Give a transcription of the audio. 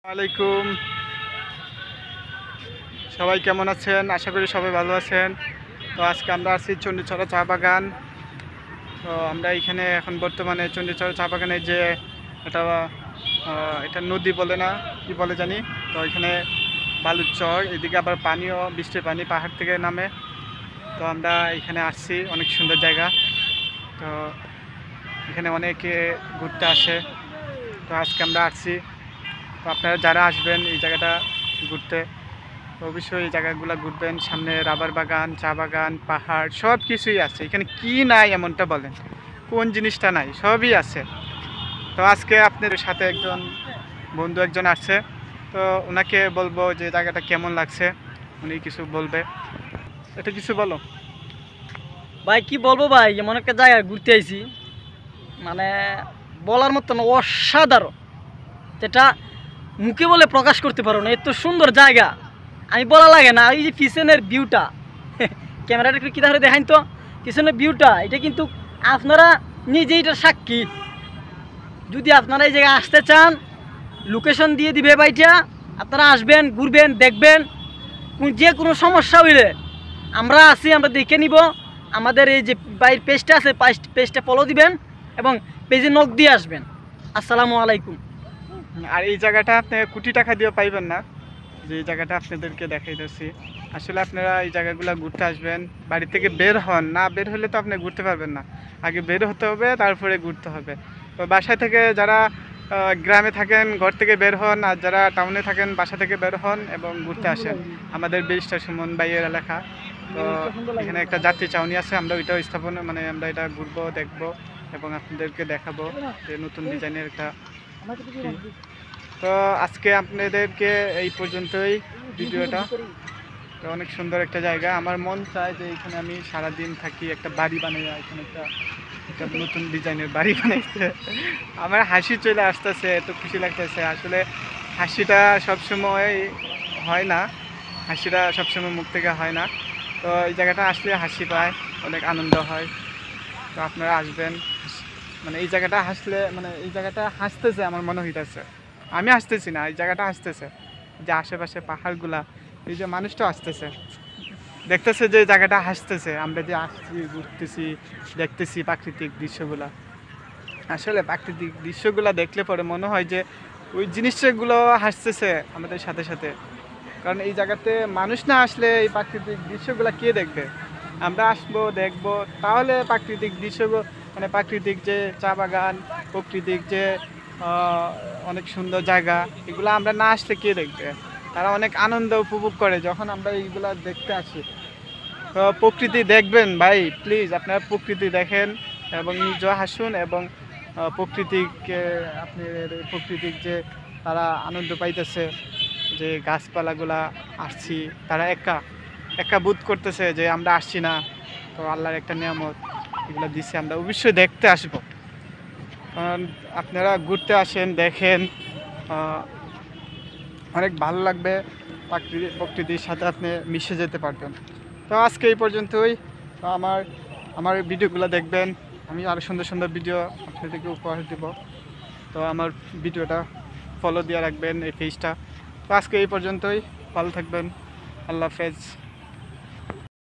আলাইকুম, সবাই কেমন আছেন? আশা করি সবাই ভালো আছেন। তো আজকে আমরা আছি চণ্ডীচড়া চা বাগান। তো আমরা এখানে এখন বর্তমানে চণ্ডীচড়া চা বাগানে যে এটা এটা নদী বলে না, কি বলে জানি। তো এখানে বালুর চর, এদিকে আবার পানিও, বৃষ্টির পানি পাহাড় থেকে নামে। তো আমরা এখানে আসছি, অনেক সুন্দর জায়গা। তো এখানে অনেকে ঘুরতে আসে। তো আজকে আমরা আসছি। তো আপনারা যারা আসবেন এই জায়গাটা ঘুরতে, তো অবশ্যই এই জায়গাগুলো ঘুরবেন। সামনে রাবার বাগান, চা বাগান, পাহাড় সব কিছুই আছে। এখানে কি নাই এমনটা বলেন, কোন জিনিসটা নাই? সবই আছে। তো আজকে আপনাদের সাথে বন্ধু একজন আসছে। তো ওনাকে বলবো যে জায়গাটা কেমন লাগছে, উনি কিছু বলবে। এটা কিছু বলো ভাই। কি বলবো ভাই, এমন একটা জায়গায় ঘুরতে আইছি, মানে বলার মতো না, অসাধারণ, যেটা মুখে বলে প্রকাশ করতে পারো না। এত সুন্দর জায়গা, আমি বলা লাগে না। এই যে পিছনের ভিউটা, ক্যামেরাটা একটু কী ধরে দেখাইন তো, পিছনের ভিউটা, এটা কিন্তু আপনারা নিজেই এটার সাক্ষী। যদি আপনারা এই জায়গায় আসতে চান, লোকেশন দিয়ে দিবে ভাইটা, আপনারা আসবেন, ঘুরবেন, দেখবেন। যে কোনো সমস্যা হইলে আমরা আছি, আমরা দেখে নিব। আমাদের এই যে বাইরের পেজটা আছে, পেজটা ফলো দিবেন এবং পেজে নক দিয়ে আসবেন। আসসালামু আলাইকুম। আর এই জায়গাটা আপনি কোটি টাকা দিয়ে পাইবেন না, যে এই জায়গাটা আপনাদেরকে দেখাইতেছি। আসলে আপনারা এই জায়গাগুলো ঘুরতে আসবেন, বাড়ি থেকে বের হন না, বের হলে তো আপনি ঘুরতে পারবেন না। আগে বের হতে হবে, তারপরে ঘুরতে হবে। তো বাসায় থেকে যারা গ্রামে থাকেন ঘর থেকে বের হন, আর যারা টাউনে থাকেন বাসা থেকে বের হন এবং ঘুরতে আসেন। আমাদের ব্রিজটা সুমন ভাইয়ের এলাকা। তো এখানে একটা যাত্রী চাউনি আছে, আমরা ওইটাও স্থাপন, মানে আমরা এটা ঘুরবো, দেখবো এবং আপনাদেরকে দেখাবো যে নতুন ডিজাইনের একটা। তো আজকে আপনাদেরকে এই পর্যন্তই ভিডিওটা। তো অনেক সুন্দর একটা জায়গা, আমার মন চায় যে এখানে আমি সারাদিন থাকি, একটা বাড়ি বানাই। এখানে একটা নতুন ডিজাইনের বাড়ি বানাইছে। আমার হাসি চলে আসতেছে, এত খুশি লাগতেছে। আসলে হাসিটা সবসময় হয় না, হাসিটা সবসময় মুখ থেকে হয় না। তো এই জায়গাটা আসলে হাসি পায়, অনেক আনন্দ হয়। তো আপনারা আসবেন, মানে এই জায়গাটা হাসলে, মানে এই জায়গাটা হাসতেছে আমার মনে হইতেছে। আমি হাসতেছি না, এই জায়গাটা হাসতেছে। যে আশেপাশে পাহাড়গুলা, এই যে মানুষটা আসতেছে, দেখতেছে যে জায়গাটা হাসতেছে। আমরা যে আসছি, ঘুরতেছি, দেখতেছি প্রাকৃতিক দৃশ্যগুলা। আসলে প্রাকৃতিক দৃশ্যগুলা দেখলে পরে মনে হয় যে ওই জিনিসগুলো হাসতেছে আমাদের সাথে সাথে। কারণ এই জায়গাতে মানুষ না আসলে এই প্রাকৃতিক দৃশ্যগুলো কে দেখবে? আমরা আসবো, দেখবো, তাহলে প্রাকৃতিক দৃশ্যগুলো, মানে প্রাকৃতিক যে চা বাগান, প্রাকৃতিক যে অনেক সুন্দর জায়গা, এগুলো আমরা না আসলে কে দেখবে? তারা অনেক আনন্দ উপভোগ করে যখন আমরা এইগুলা দেখতে আসি। তো প্রকৃতি দেখবেন ভাই, প্লিজ আপনারা প্রকৃতি দেখেন এবং নিজেও হাসুন। এবং প্রকৃতিকে, আপনি প্রকৃতিক যে তারা আনন্দ পাইতেছে, যে গাছপালাগুলা আসছি, তারা একা একা বোধ করতেছে যে আমরা আসছি না। তো আল্লাহর একটা নিয়ামত, এগুলো দিচ্ছে, আমরা অবশ্যই দেখতে আসবো। কারণ আপনারা ঘুরতে আসেন, দেখেন, অনেক ভালো লাগবে। প্রকৃতির সাথে আপনি মিশে যেতে পারবেন। তো আজকে এই পর্যন্তই। তো আমার ভিডিওগুলো দেখবেন, আমি আরও সুন্দর সুন্দর ভিডিও আপনাদেরকে উপহার দেব। তো আমার ভিডিওটা ফলো দিয়ে রাখবেন, এই পেজটা। তো আজকে এই পর্যন্তই, ভালো থাকবেন, আল্লাহ হাফেজ।